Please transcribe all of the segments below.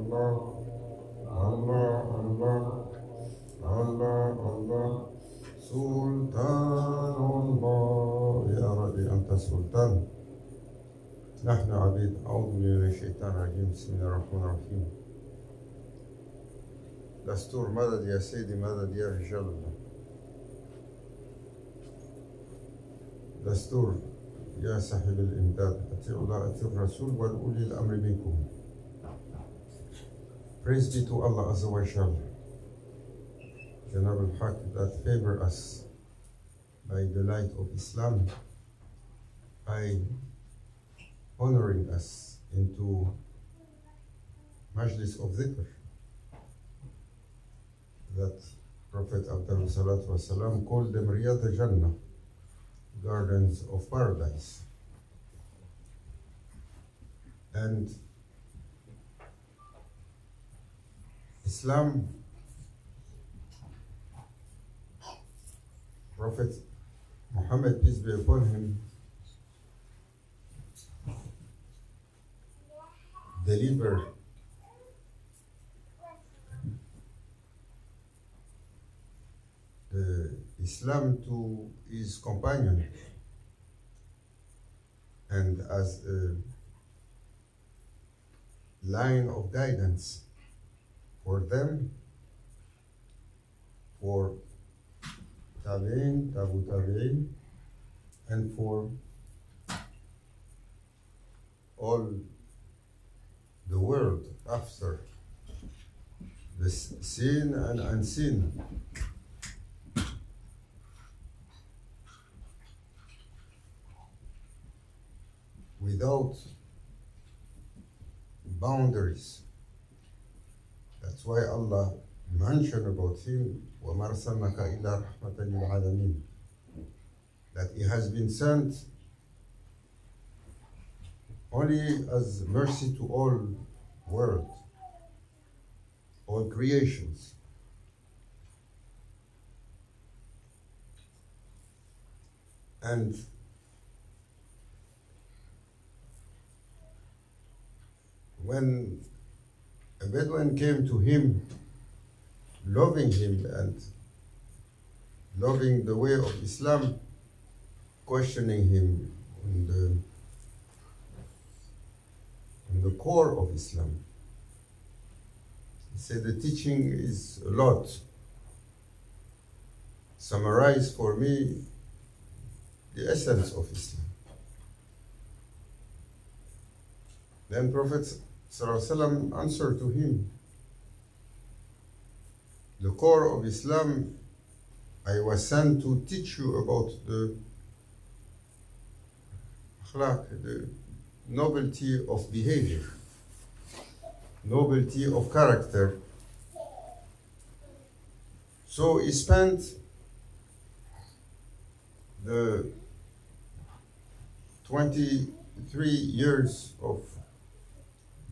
الله الله الله الله سلطان الله. يا ربي أنت سلطان، نحن عبيد. أعوذ بالله من الشيطان الرجيم. بسم الله الرحمن الرحيم. دستور مدد يا سيدي، مدد يا رجال الله. دستور يا صاحب الإمداد، أطيعوا الله أطيعوا الرسول والأولي الأمر منكم. Praise be to Allah Azza wa Jalla, Janab al-Haq, that favor us by the light of Islam, by honoring us into Majlis of Dhikr, that Prophet Abdul Salatu Wasalam called them Riyad al-Jannah, gardens of paradise. And Islam, Prophet Muhammad, peace be upon him, delivered Islam to his companion, and as a line of guidance for them, for Tabi'in, Tabu Tabi'in, and for all the world after the seen and unseen. Without boundaries. That's why Allah mentioned about him, وَمَا أَرْسَلْنَاكَ إِلَّا رَحْمَةً لِلْعَالَمِينَ, that he has been sent only as mercy to all world, all creations. And when a Bedouin came to him, loving him and loving the way of Islam, questioning him on the core of Islam, he said, the teaching is a lot. Summarize for me the essence of Islam. Then Prophet ﷺ answered to him, the core of Islam, I was sent to teach you about the akhlaq, the nobility of behavior, nobility of character. So he spent the 23 years of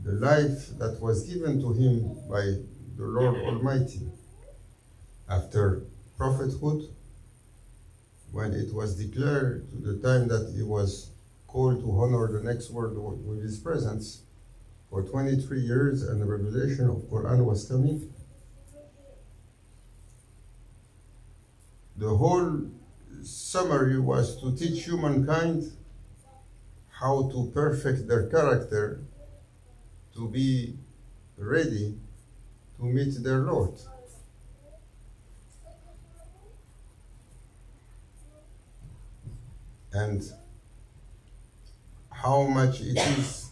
the life that was given to him by the Lord Almighty after prophethood, when it was declared to the time that he was called to honor the next world with his presence. For 23 years, and the revelation of Quran was coming. The whole summary was to teach humankind how to perfect their character to be ready to meet their Lord. And how much it is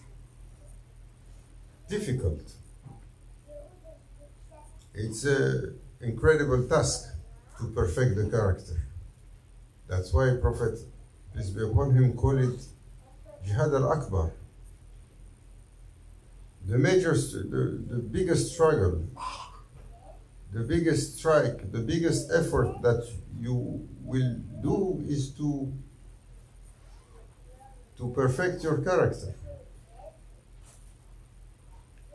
difficult. It's an incredible task to perfect the character. That's why Prophet, peace be upon him, called it Jihad al-Akbar. The biggest struggle, the biggest strike, the biggest effort that you will do is to perfect your character.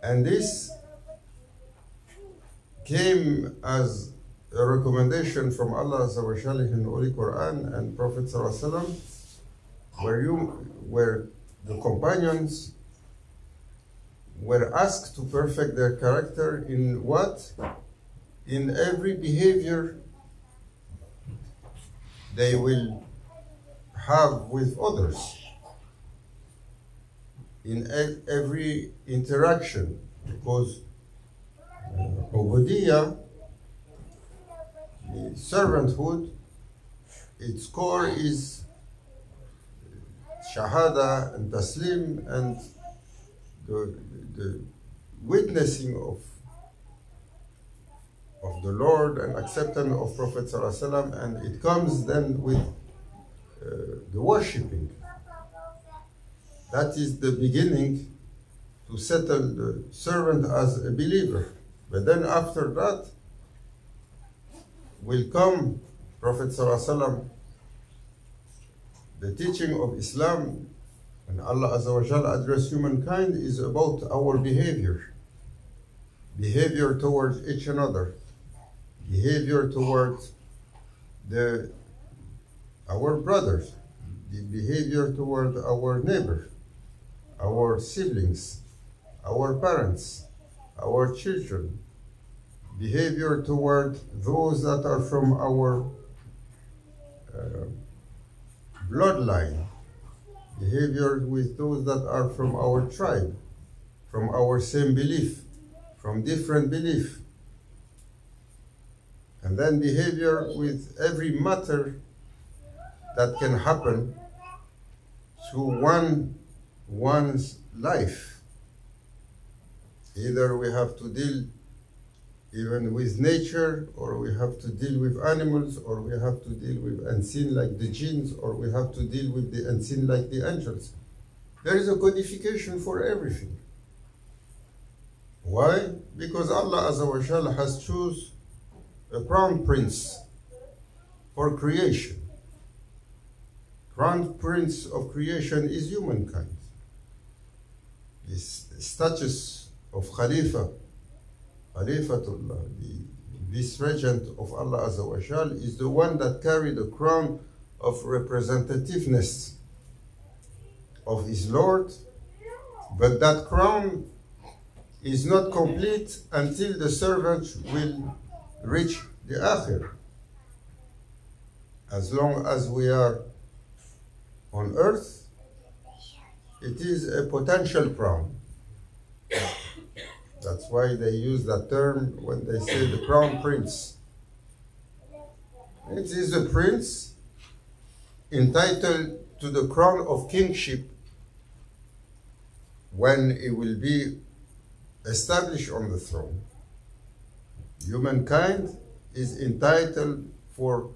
And this came as a recommendation from Allah Azza wa Jalla in the Holy Quran and Prophet Sallallahu Alaihi Wasallam, where the companions were asked to perfect their character in what? In every behavior they will have with others, in every interaction, because ubudiyya, the servanthood, its core is shahada and taslim and the witnessing of the Lord and acceptance of Prophet ﷺ, and it comes then with the worshipping. That is the beginning to settle the servant as a believer. But then after that will come Prophet ﷺ, the teaching of Islam, and Allah Azza wa Jalla address humankind, is about our behavior towards each another, behavior towards our brothers, the behavior toward our neighbor, our siblings, our parents, our children, behavior toward those that are from our bloodline, behavior with those that are from our tribe, from our same belief, from different belief, and then behavior with every matter that can happen through one's life. Either we have to deal even with nature, or we have to deal with animals, or we have to deal with unseen like the jinns, or we have to deal with the unseen like the angels. There is a codification for everything. Why? Because Allah Azza wa Jalla has chosen a crown prince for creation. Crown prince of creation is humankind. This status of Khalifatullah, the vice-regent of Allah Azza wa Jalla, is the one that carried the crown of representativeness of his Lord, but that crown is not complete until the servant will reach the akhir. As long as we are on earth, it is a potential crown. That's why they use that term when they say the crown prince. It is a prince entitled to the crown of kingship when he will be established on the throne. Humankind is entitled for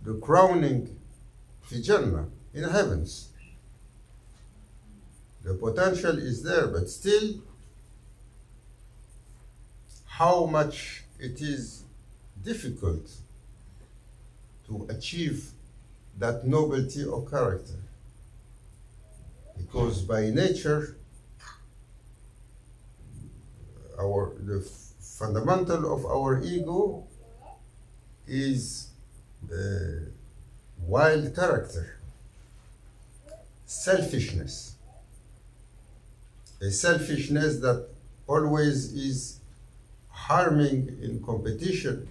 the crowning fi Jannah, in heavens. The potential is there, but still, how much it is difficult to achieve that nobility of character. Because by nature, the fundamental of our ego is wild character, selfishness, a selfishness that always is harming in competition.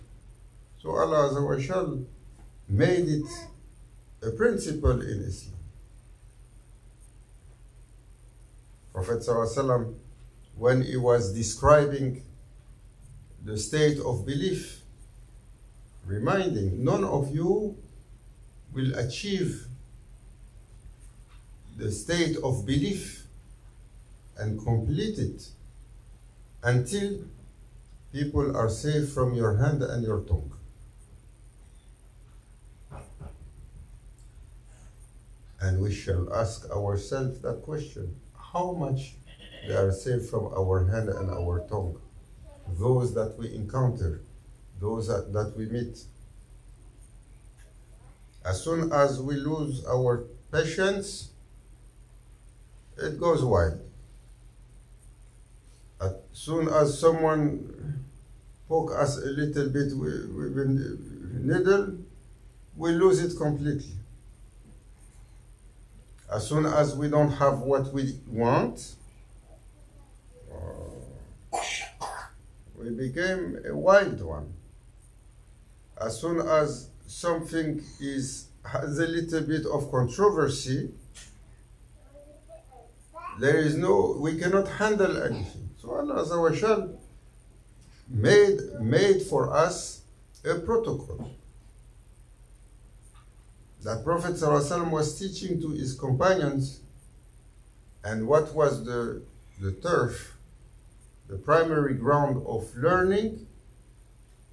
So Allah Azza wa Jalla made it a principle in Islam. Prophet ﷺ, when he was describing the state of belief, reminding, none of you will achieve the state of belief and complete it until people are safe from your hand and your tongue. And we shall ask ourselves that question: how much they are safe from our hand and our tongue? Those that we encounter, those that we meet. As soon as we lose our patience, it goes wild. As soon as someone poke us a little bit with a needle, we lose it completely. As soon as we don't have what we want, we became a wild one. As soon as something has a little bit of controversy, we cannot handle anything. So Allah Azza wa Jal made for us a protocol that Prophet ﷺ was teaching to his companions. And what was the turf, the primary ground of learning,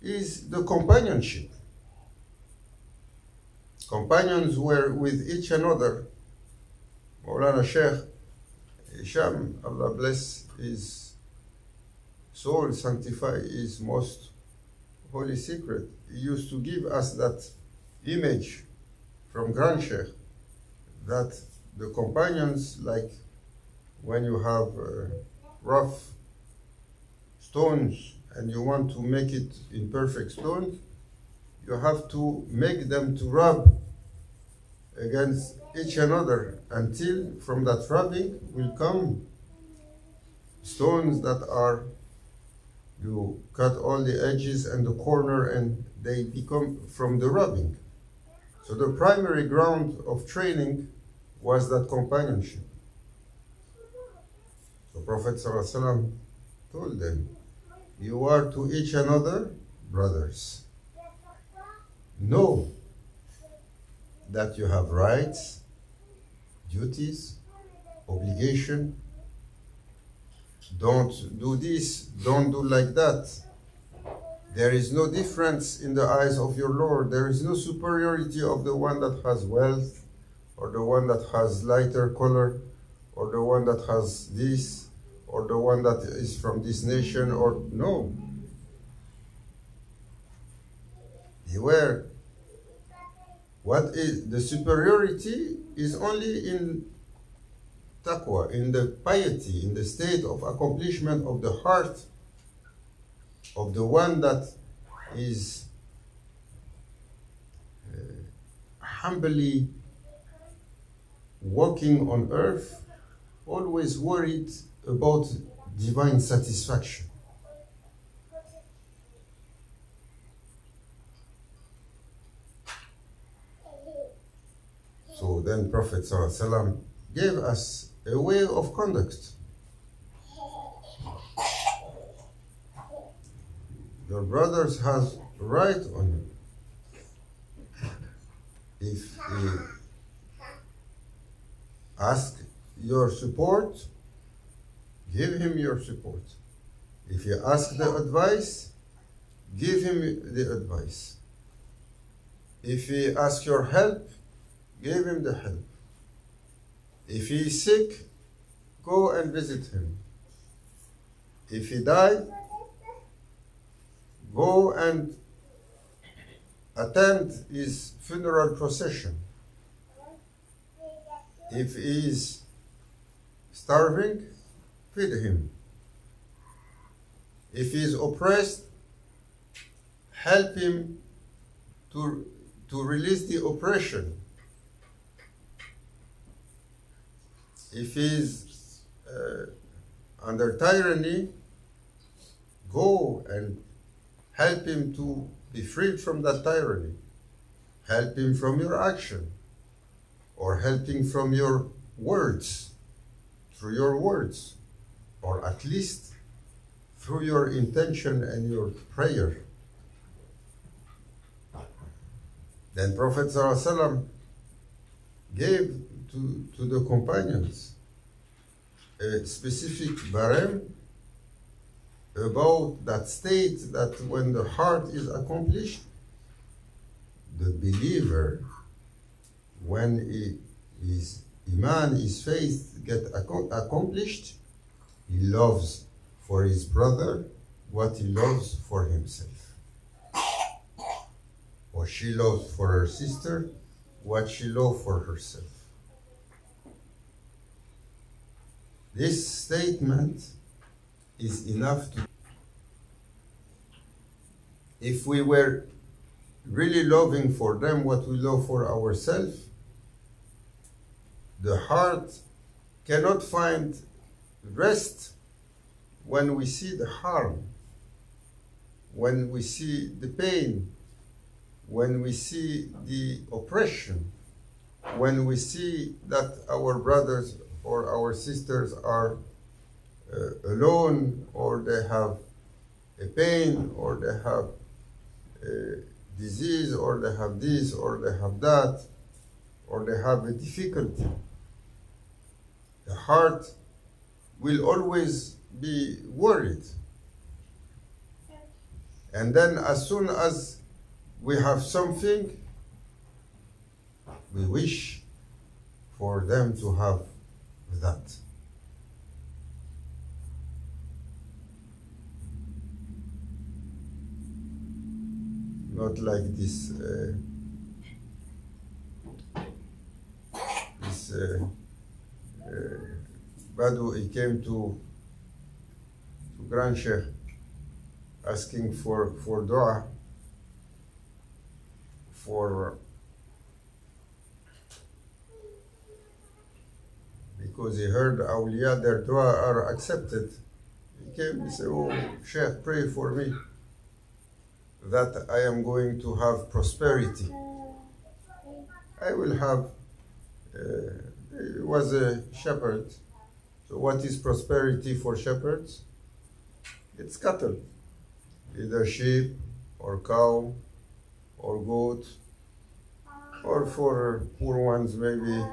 is the companionship. Companions were with each another. Maulana Sheikh Hisham, Allah bless his soul, sanctify his most holy secret. He used to give us that image from Grand Sheikh, that the companions, like when you have rough stones and you want to make it in perfect stones, you have to make them to rub against each another until from that rubbing will come stones that are, you cut all the edges and the corner and they become from the rubbing. So the primary ground of training was that companionship. So Prophet ﷺ told them, you are to each another brothers. Know that you have rights, duties, obligation. Don't do this, don't do like that. There is no difference in the eyes of your Lord. There is no superiority of the one that has wealth, or the one that has lighter color, or the one that has this, or the one that is from this nation, or no. Beware. What is the superiority is only in taqwa, in the piety, in the state of accomplishment of the heart of the one that is humbly walking on earth, always worried about divine satisfaction. So then Prophet ﷺ gave us a way of conduct. Your brothers has right on you. If he asks your support, give him your support. If he asks the advice, give him the advice. If he asks your help, give him the help. If he is sick, go and visit him. If he died, go and attend his funeral procession. If he is starving, feed him. If he is oppressed, help him to release the oppression. If he is under tyranny, go and help him to be freed from that tyranny. Help him from your action, or help him from your words, through your words, or at least through your intention and your prayer. Then Prophet ﷺ gave to the companions a specific barem about that state, that when the heart is accomplished, the believer, when his iman, his faith get accomplished, he loves for his brother what he loves for himself. Or she loves for her sister what she loves for herself. This statement is enough to, if we were really loving for them what we love for ourselves, the heart cannot find rest when we see the harm when we see the pain, when we see the oppression, when we see that our brothers or our sisters are alone, or they have a pain, or they have a disease, or they have this, or they have that, or they have a difficulty, the heart will always be worried. And then as soon as we have something, we wish for them to have that. Not like this Badu, he came to Grand Sheikh asking for dua because he heard awliya, their dua are accepted. He came, he said, "Oh, Sheikh, pray for me that I am going to have prosperity. I will have," he was a shepherd. So what is prosperity for shepherds? It's cattle, either sheep or cow or goat, or for poor ones maybe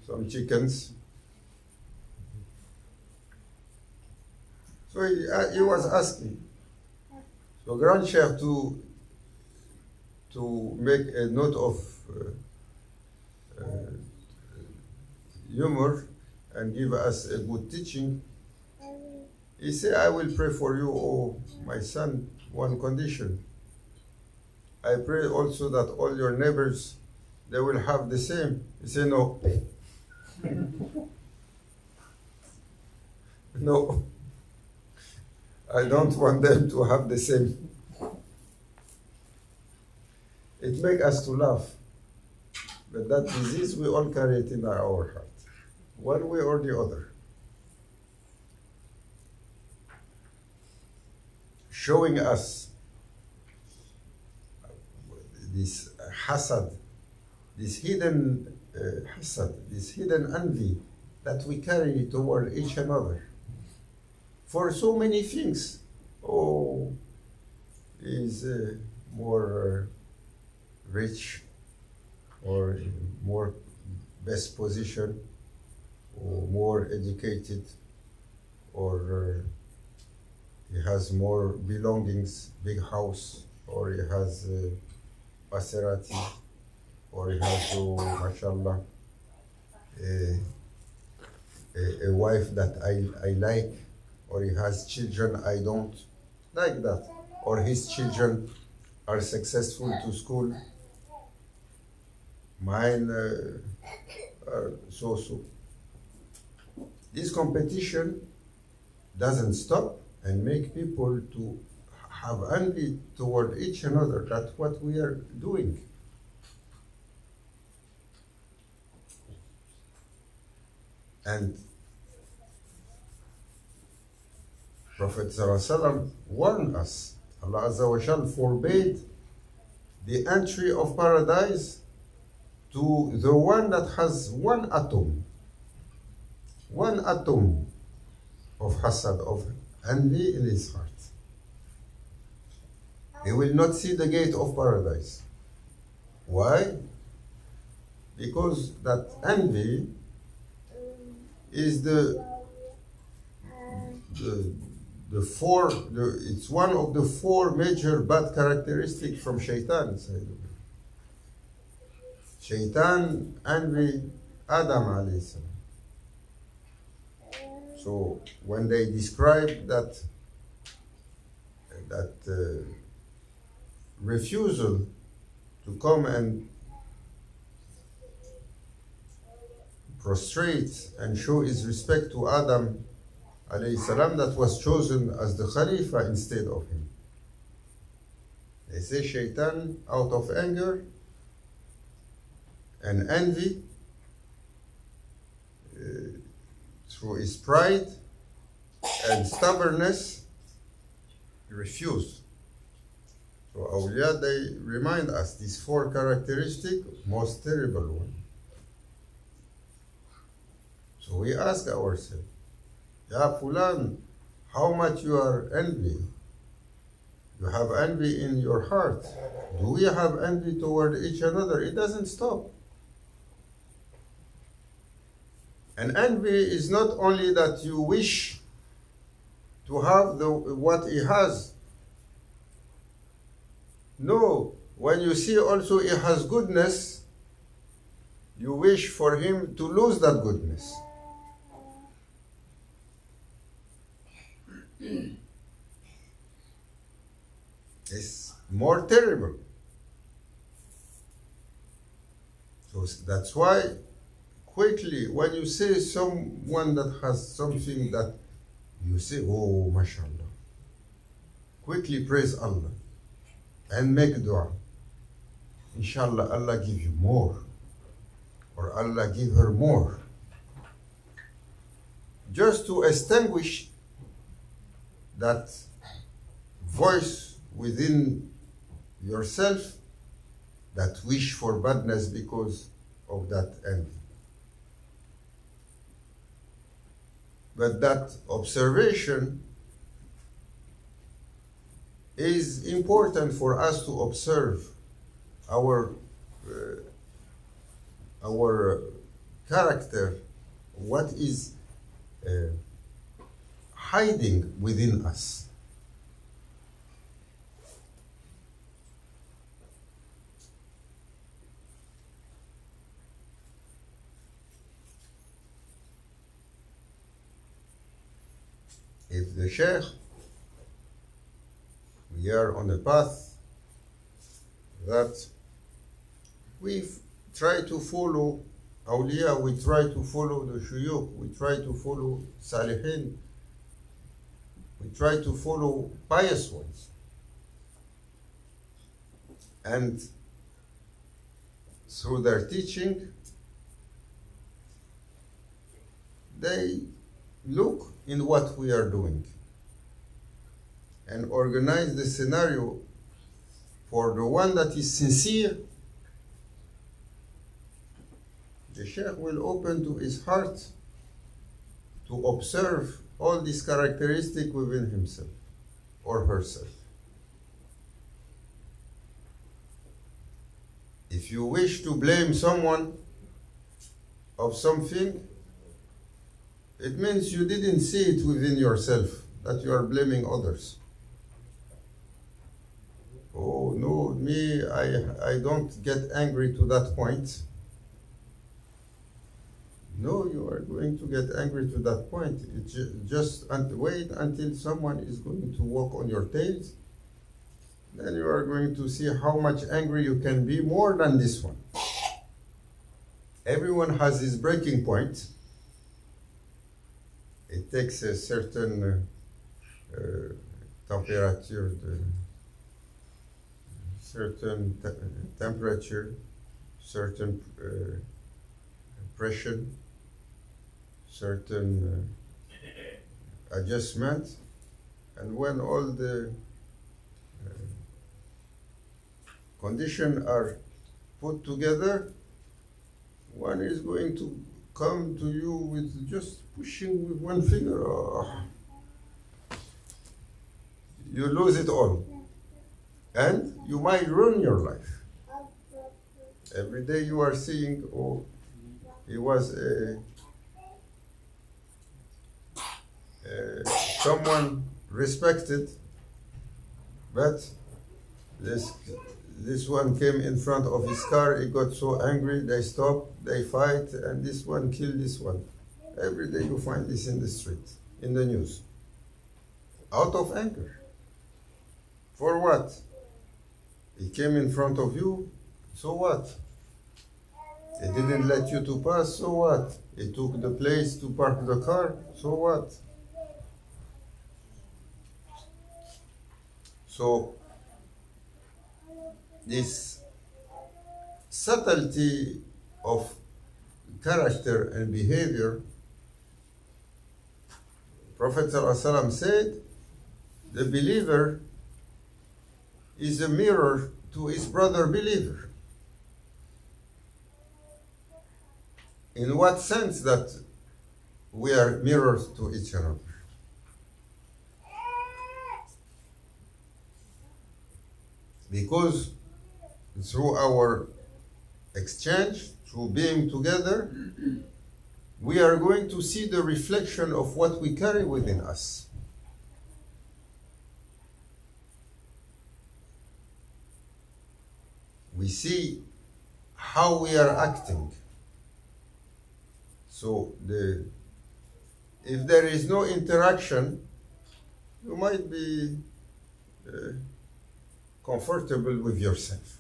some chickens. So he was asking. So Grand Sheikh, to make a note of humor and give us a good teaching, he said, "I will pray for you, oh my son, one condition. I pray also that all your neighbors, they will have the same." He said, "No." "No, I don't want them to have the same." It makes us to laugh, but that disease, we all carry it in our heart, one way or the other. Showing us this hasad, this hidden hasad, this hidden envy that we carry toward each another for so many things. Oh, is more rich, or more best position, or more educated, or he has more belongings, big house, or he has Maserati, or he has, mashallah, a wife that I like, or he has children I don't like that, or his children are successful to school, mine are so. This competition doesn't stop and make people to have envy toward each another. That's what we are doing. And Prophet ﷺ warned us. Allah Azza wa Jal forbade the entry of paradise to the one that has one atom of hasad, of envy in his heart. He will not see the gate of paradise. Why? Because that envy is it's one of the four major bad characteristics from shaitan. Shaitan envy Adam alayhi salam. So when they describe that refusal to come and prostrate and show his respect to Adam alayhi salam, that was chosen as the Khalifa instead of him. They say Shaitan, out of anger and envy, through his pride and stubbornness, he refused So awliya, they remind us these four characteristics, most terrible one. So we ask ourselves, Ya Fulan, how much you are envy? You have envy in your heart. Do we have envy toward each another? It doesn't stop. And envy is not only that you wish to have what he has. No, when you see also he has goodness, you wish for him to lose that goodness. It's more terrible. So that's why quickly when you see someone that has something that you say, oh, mashallah, quickly praise Allah and make dua. Inshallah, Allah give you more, or Allah give her more. Just to extinguish that voice within yourself that wish for badness because of that envy. But that observation is important for us to observe our character, what is hiding within us. If the Sheikh, we are on a path that we try to follow awliya, we try to follow the shuyukh, we try to follow salihin, we try to follow pious ones. And through their teaching, they look in what we are doing and organize the scenario for the one that is sincere. The Sheikh will open to his heart to observe all these characteristics within himself or herself. If you wish to blame someone of something, it means you didn't see it within yourself, that you are blaming others. Oh no, me, I don't get angry to that point. No, you are going to get angry to that point. Just wait until someone is going to walk on your tails. Then you are going to see how much angry you can be more than this one. Everyone has his breaking point. It takes a certain temperature, certain temperature, certain pressure, certain adjustment, and when all the conditions are put together, one is going to come to you with just pushing with one finger. Oh, you lose it all. And you might ruin your life. Every day you are seeing, oh, he was someone respected, but this one came in front of his car, he got so angry, they stopped, they fight, and this one killed this one. Every day you find this in the street, in the news. Out of anger. For what? He came in front of you, so what? He didn't let you to pass, so what? He took the place to park the car, so what? So, this subtlety of character and behavior, Prophet ﷺ said, the believer is a mirror to his brother believer. In what sense that we are mirrors to each other? Because through our exchange, through being together, we are going to see the reflection of what we carry within us. We see how we are acting. So if there is no interaction, you might be comfortable with yourself.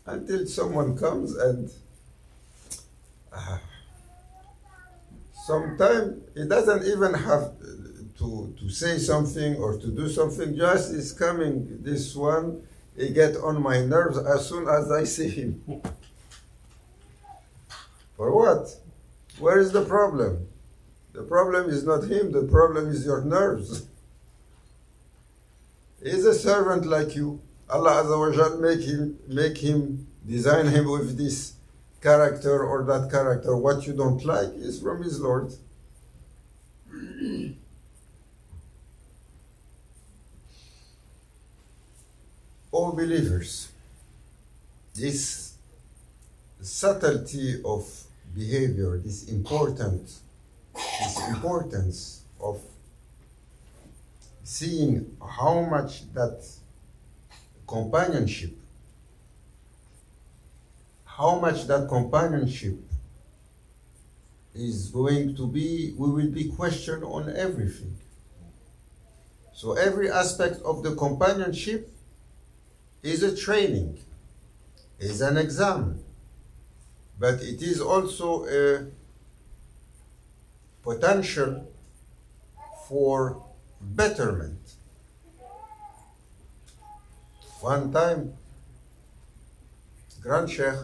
Until someone comes and sometimes it doesn't even have to say something or to do something, just is coming, this one, he get on my nerves as soon as I see him. For what? Where is the problem? The problem is not him, the problem is your nerves. He's a servant like you. Allah Azza wa Jal make him, design him with this character or that character. What you don't like is from his Lord. All believers, this subtlety of behavior, this importance of seeing how much that companionship is going to be, we will be questioned on everything. So every aspect of the companionship is a training, is an exam, but it is also a potential for betterment. One time, Grand Sheikh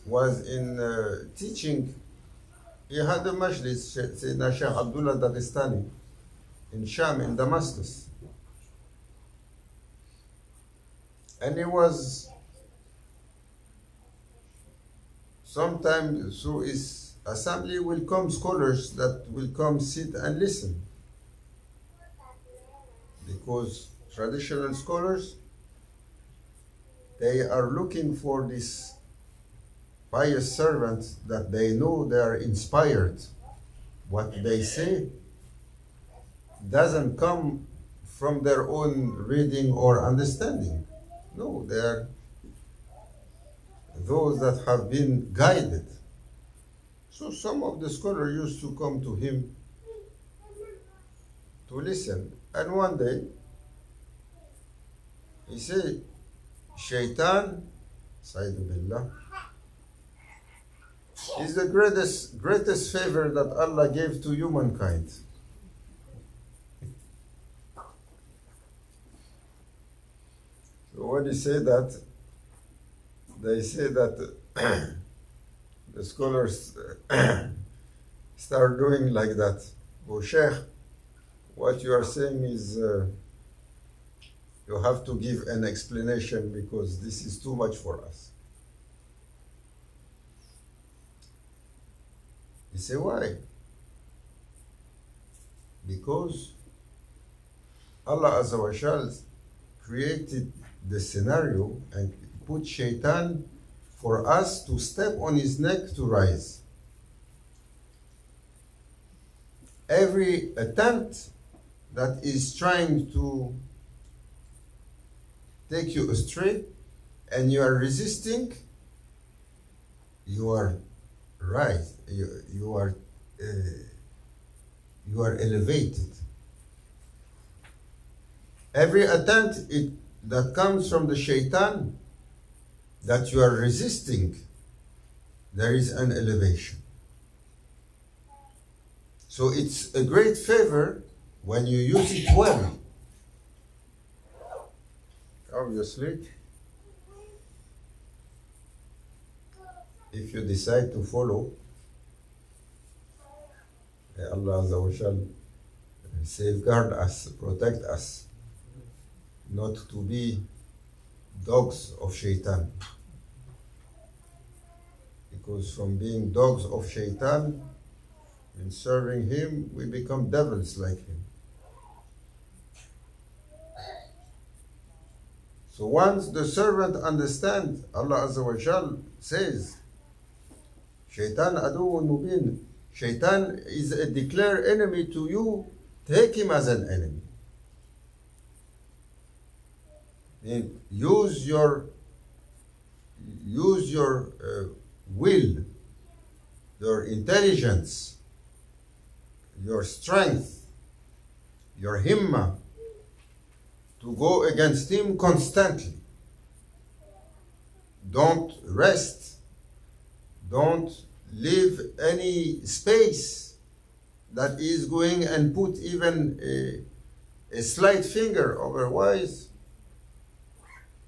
was in teaching. He had a majlis, Sayyidina Sheikh Abdullah Dagestani, in Sham, in Damascus. And he was, sometimes through his assembly will come scholars that will come sit and listen. Because traditional scholars, they are looking for this pious servants that they know they are inspired. What they say doesn't come from their own reading or understanding. No, they are those that have been guided. So some of the scholars used to come to him to listen. And one day, he said, Shaitan, Saidu Billah, is the greatest favor that Allah gave to humankind. So when he say that, they say that the scholars start doing like that. Oh, Sheikh, what you are saying is you have to give an explanation because this is too much for us. He say, why? Because Allah Azza wa Jal created the scenario and put Shaitan for us to step on his neck to rise. Every attempt that is trying to take you astray and you are resisting, you are right, you are elevated. Every attempt that comes from the Shaitan that you are resisting, there is an elevation. So it's a great favor when you use it well. Obviously, if you decide to follow, Allah Azza wa Jal safeguard us, protect us, not to be dogs of shaitan. Because from being dogs of shaitan, in serving him, we become devils like him. So once the servant understands, Allah Azza wa Jal says, Shaitan aduwwun mubin. Shaitan is a declared enemy to you. Take him as an enemy. And use your will, your intelligence, your strength, your himmah to go against him constantly. Don't rest. Don't leave any space that is going and put even a slight finger. Otherwise,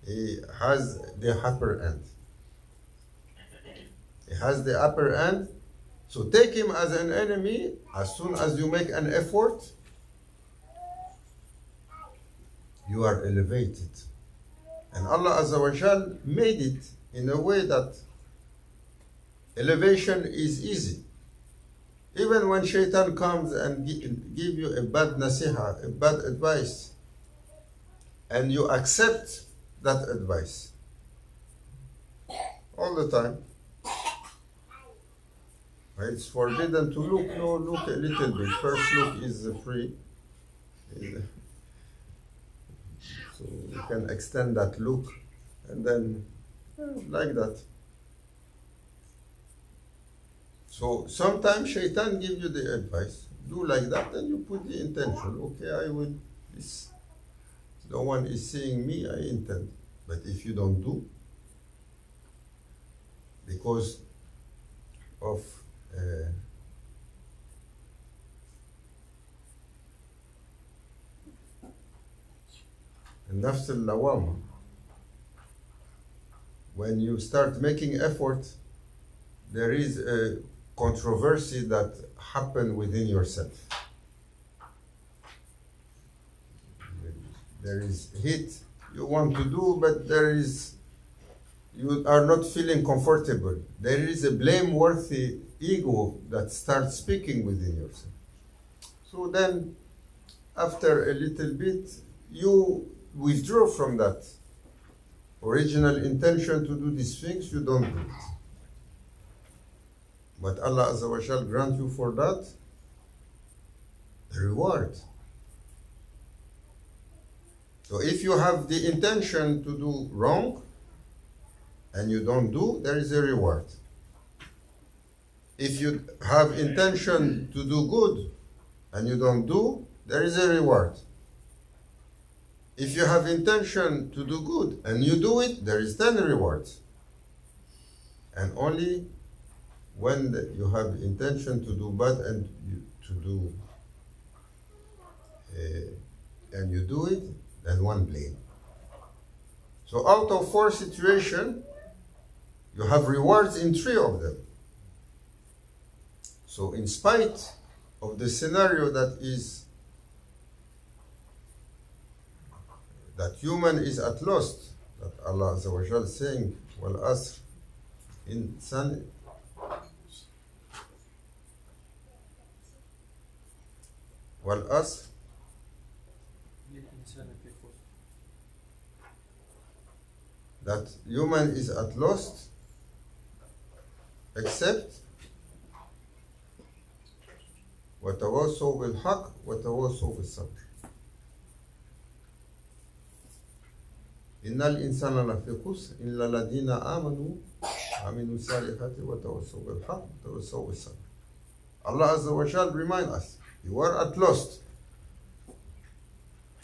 he has the upper end. He has the upper end. So take him as an enemy. As soon as you make an effort, you are elevated. And Allah Azza wa Jal made it in a way that elevation is easy. Even when shaitan comes and give you a bad nasiha, a bad advice, and you accept that advice all the time. It's forbidden to look. No, look a little bit. First look is free. So you can extend that look and then like that. So sometimes shaitan give you the advice. Do like that, and you put the intention. Okay, I will. This, no one is seeing me, I intend. But if you don't do, because of nafs al-lawama, when you start making effort, there is a controversy that happen within yourself. There is heat you want to do, but you are not feeling comfortable. There is a blameworthy ego that starts speaking within yourself. So then, after a little bit, you withdraw from that original intention to do these things, you don't do it. But Allah Azza wa Jal grant you for that a reward. So if you have the intention to do wrong and you don't do, there is a reward. If you have intention to do good and you don't do, there is a reward. If you have intention to do good and you do it, there is 10 rewards. And only when you have intention to do bad and you do it, then one blame. So out of 4 situations, you have rewards in 3 of them. So in spite of the scenario that human is at loss, that Allah Azza wa Jal saying, wal asr, insan, wal asr, that human is at loss except وتواصوا بالحق وتواصوا بالصبر. إن الإنسان لفي خسر إلا الذين آمنوا وعملوا الصالحات وتواصوا بالحق وتواصوا بالصبر. Allah Azza wa Jal remind us, you are at loss.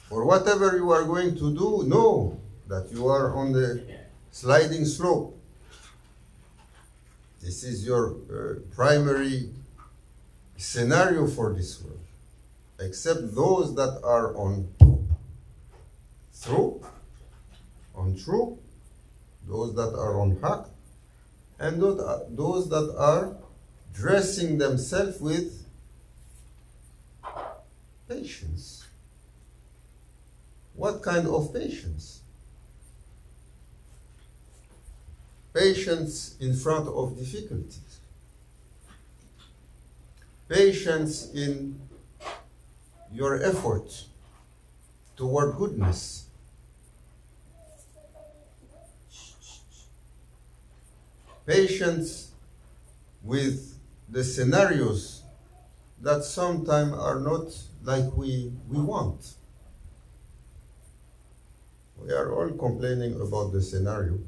For whatever you are going to do, know that you are on the sliding slope. This is your primary scenario for this world, except those that are on true, those that are on haq, and those that are dressing themselves with Patience. What kind of patience? Patience in front of difficulties. Patience in your effort toward goodness. Patience with the scenarios that sometimes are not like we want. We are all complaining about the scenario.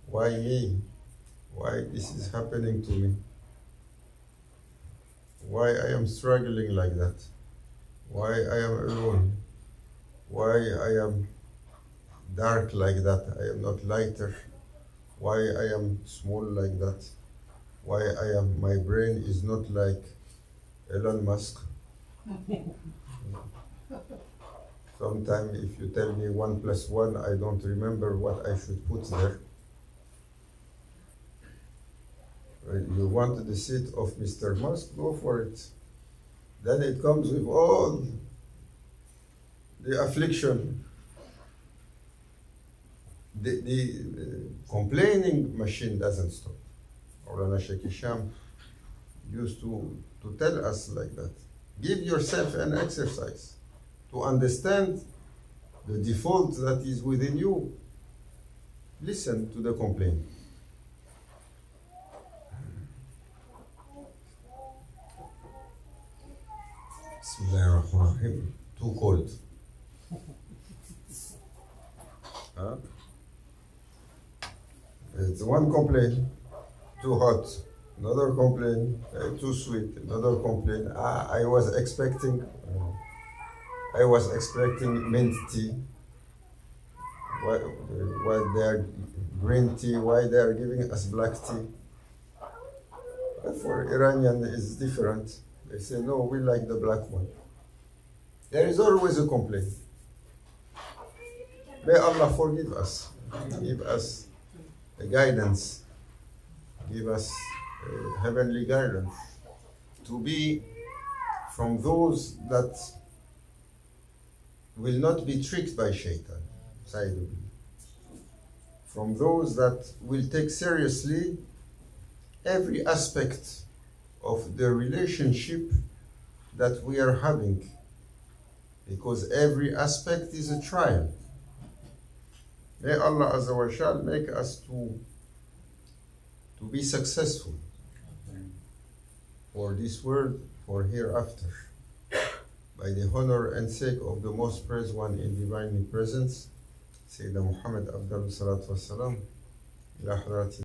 Why me? Why this is happening to me? Why I am struggling like that? Why I am alone? Why I am dark like that? I am not lighter. Why I am small like that? Why my brain is not like Elon Musk. Sometimes if you tell me 1 + 1, I don't remember what I should put there. You want the seat of Mr. Musk, go for it. Then it comes with all the affliction. The complaining machine doesn't stop. Maulana Sheikh Hisham used to tell us like that. Give yourself an exercise to understand the default that is within you. Listen to the complaint. Bismillahirrahmanirrahim. Too cold. Huh? It's one complaint, too hot. Another complaint, too sweet. Another complaint, I was expecting mint tea. Why they are green tea? Why they are giving us black tea? But for Iranian, it's different. They say, no, we like the black one. There is always a complaint. May Allah forgive us, give us a guidance, give us heavenly guidance to be from those that will not be tricked by shaitan, from those that will take seriously every aspect of the relationship that we are having, because every aspect is a trial. May Allah Azza wa Jal make us to be successful for this world, for hereafter. By the honor and sake of the most praised one in divinely presence, Sayyidina Muhammad Abdul Salatu Wassalam, ila hadrati